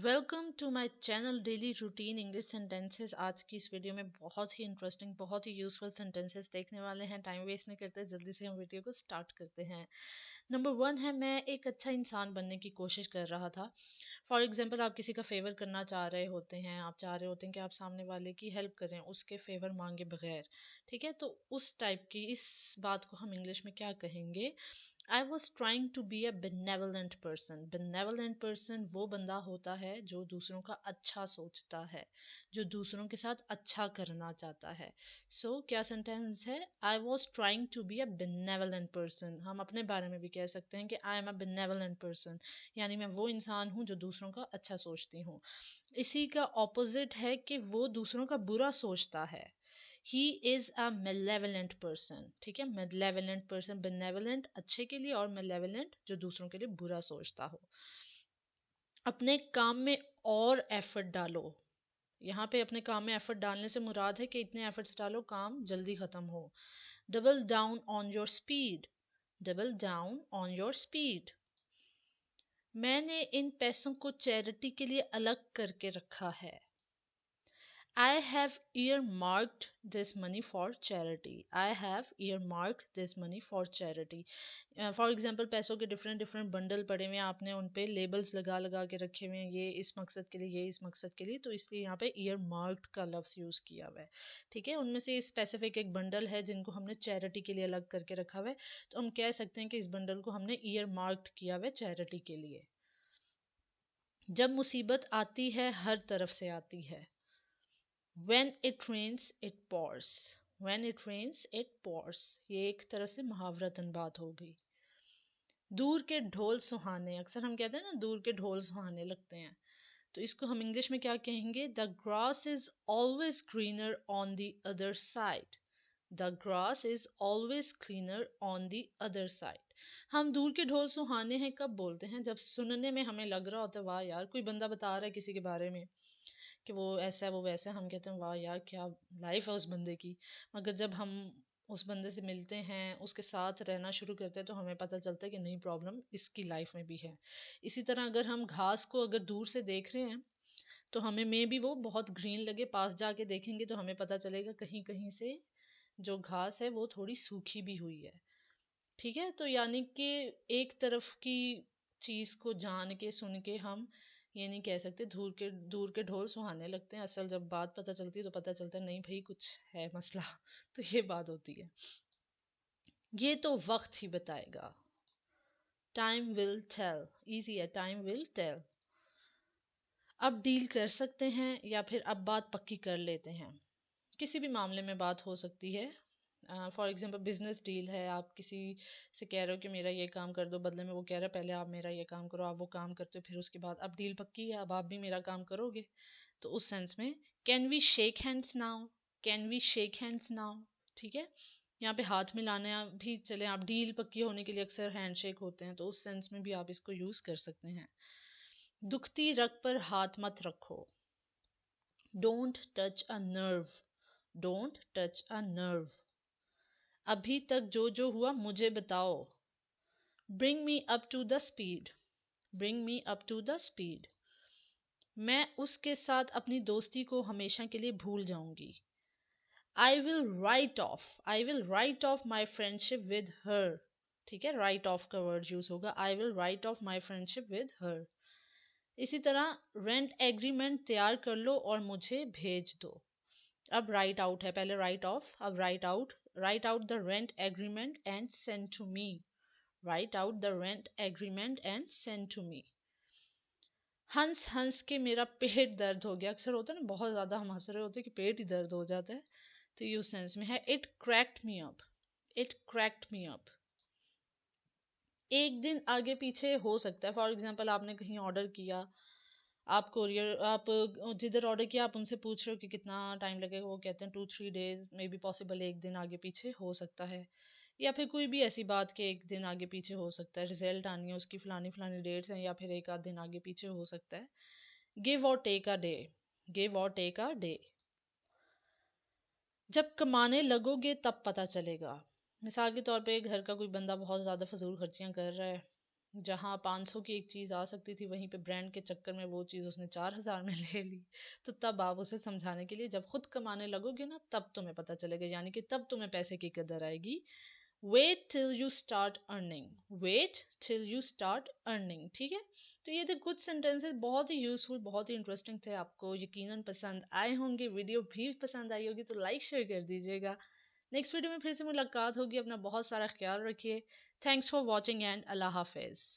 Welcome to my channel daily routine English sentences. आज की इस वीडियो में बहुत ही इंटरेस्टिंग, बहुत ही यूजफुल सेंटेंसेस देखने वाले हैं। टाइम वेस्ट नहीं करते, जल्दी से हम वीडियो को स्टार्ट करते हैं। नंबर 1 है, मैं एक अच्छा इंसान बनने की कोशिश कर रहा था। फॉर एग्जाम्पल, आप किसी का फेवर करना चाह रहे होते हैं, आप चाह रहे होते हैं कि आप सामने वाले की हेल्प करें उसके फेवर मांगे बगैर। ठीक है, तो उस टाइप की इस बात को हम इंग्लिश में क्या कहेंगे? I was trying to be a benevolent person. Benevolent person वो बंदा होता है जो दूसरों का अच्छा सोचता है, जो दूसरों के साथ अच्छा करना चाहता है। क्या सेंटेंस है? I was trying to be a benevolent person. हम अपने बारे में भी कह सकते हैं कि I am a benevolent person, यानी मैं वो इंसान हूँ जो दूसरों का अच्छा सोचती हूँ। इसी का ऑपोजिट है कि वो दूसरों का बुरा सोचता है। He is a malevolent person. ठीक है, मेलेवलेंट पर्सन, बेनेवलेंट अच्छे के लिए, और मेलेवलेंट जो दूसरों के लिए बुरा सोचता हो। अपने काम में और एफर्ट डालो। यहाँ पे अपने काम में एफर्ट डालने से मुराद है कि इतने एफर्ट्स डालो काम जल्दी खत्म हो। Double down on your speed. Double down on your speed. मैंने इन पैसों को चैरिटी के लिए अलग करके रखा है। I have earmarked this money for charity. I have earmarked this money for charity. For example, पैसों के डिफरेंट डिफरेंट बंडल पड़े हुए हैं, आपने उन पे लेबल्स लगा लगा के रखे हुए हैं, ये इस मकसद के लिए, ये इस मकसद के लिए, तो इसलिए यहाँ पे ईयर मार्क्ड का लफ्ज यूज किया हुआ है। ठीक है, उनमें से स्पेसिफिक एक बंडल है जिनको हमने चैरिटी के लिए अलग करके रखा हुआ है, तो हम कह सकते हैं कि इस बंडल को हमने ईयर मार्क्ड किया हुआ है चैरिटी के लिए। जब मुसीबत आती है हर तरफ से आती है। When it rains, it pours. When it rains, it pours. ये एक तरह से मुहावरतन बात हो गई। दूर के ढोल सुहाने, अक्सर हम कहते हैं ना दूर के ढोल सुहाने लगते हैं, तो इसको हम इंग्लिश में क्या कहेंगे? The grass is always greener on the other side. The grass is always cleaner on the other side. हम दूर के ढोल सुहाने हैं कब बोलते हैं? जब सुनने में हमें लग रहा होता है वाह यार, कोई बंदा बता रहा है किसी के बारे में कि वो ऐसा है वो वैसा है, हम कहते हैं वाह यार क्या लाइफ है उस बंदे की। मगर जब हम उस बंदे से मिलते हैं, उसके साथ रहना शुरू करते हैं, तो हमें पता चलता है कि नहीं, प्रॉब्लम इसकी लाइफ में भी है। इसी तरह अगर हम घास को अगर दूर से देख रहे हैं तो हमें मे भी वो बहुत ग्रीन लगे, पास जाके देखेंगे तो हमें पता चलेगा कहीं कहीं से जो घास है वो थोड़ी सूखी भी हुई है। ठीक है, तो यानी कि एक तरफ की चीज को जान के सुन के हम ये नहीं कह सकते दूर के ढोल सुहाने लगते हैं। असल जब बात पता चलती है तो पता चलता है नहीं भाई कुछ है मसला। तो ये बात होती है। ये तो वक्त ही बताएगा। Time will tell. इजी है, टाइम विल टेल। अब डील कर सकते हैं या फिर अब बात पक्की कर लेते हैं। किसी भी मामले में बात हो सकती है। फॉर एग्जाम्पल, बिजनेस डील है, आप किसी से कह रहे हो कि मेरा ये काम कर दो, बदले में वो कह रहा है पहले आप मेरा ये काम करो, आप वो काम करते हो, फिर उसके बाद अब डील पक्की है, अब आप भी मेरा काम करोगे। तो उस सेंस में can we shake hands now. Can we shake hands now. ठीक है, यहाँ पे हाथ मिलाने भी चले, आप डील पक्की होने के लिए अक्सर हैंड शेक होते हैं, तो उस सेंस में भी आप इसको यूज कर सकते हैं। दुखती रग पर हाथ मत रखो। Don't touch a nerve. Don't touch a nerve. अभी तक जो जो हुआ मुझे बताओ। Bring me up to the speed. Bring me up to the speed. मैं उसके साथ अपनी दोस्ती को हमेशा के लिए भूल जाऊंगी। I will write of. I will write of my friendship with her. ठीक है, राइट ऑफ का वर्ड यूज होगा। I will write of my friendship with her. इसी तरह रेंट एग्रीमेंट तैयार कर लो और मुझे भेज दो। अब राइट आउट है, पहले राइट ऑफ, अब write out. Write out the rent agreement and send to me. Write out the rent agreement and send to me. हंस हंस के मेरा पेट दर्द हो गया। अक्सर होता है ना, बहुत ज्यादा हम हंस रहे होते हैं कि पेट ही दर्द हो जाता है, तो ये उस सेंस में है। It cracked me up. It cracked me up. एक दिन आगे पीछे हो सकता है। फॉर एग्जाम्पल, आपने कहीं ऑर्डर किया, आप कोरियर, आप जिधर ऑर्डर किया आप उनसे पूछ रहे हो कि कितना टाइम लगेगा, वो कहते हैं 2-3 डेज, मे बी पॉसिबल एक दिन आगे पीछे हो सकता है। या फिर कोई भी ऐसी बात कि एक दिन आगे पीछे हो सकता है, रिजल्ट आनी है उसकी, फलानी फलानी डेट्स हैं, या फिर एक आध दिन आगे पीछे हो सकता है। गिव और टेक अ डे। गिव और टेक अ डे। जब कमाने लगोगे तब पता चलेगा। मिसाल के तौर पे घर का कोई बंदा बहुत ज़्यादा फजूल खर्चियाँ कर रहा है, जहाँ 500 की एक चीज़ आ सकती थी वहीं पे ब्रांड के चक्कर में वो चीज़ उसने 4000 में ले ली। तो तब आप उसे समझाने के लिए, जब खुद कमाने लगोगे ना तब तुम्हें पता चलेगा, यानी कि तब तुम्हें पैसे की कदर आएगी। Wait till you start earning, wait till you start earning, ठीक है। तो ये थे कुछ सेंटेंसेस, बहुत ही यूजफुल, बहुत ही इंटरेस्टिंग थे, आपको यकीनन पसंद आए होंगे। वीडियो भी पसंद आई होगी तो लाइक शेयर कर दीजिएगा। नेक्स्ट वीडियो में फिर से मुलाकात होगी। अपना बहुत सारा ख्याल रखिए। Thanks for watching and Allah Hafiz.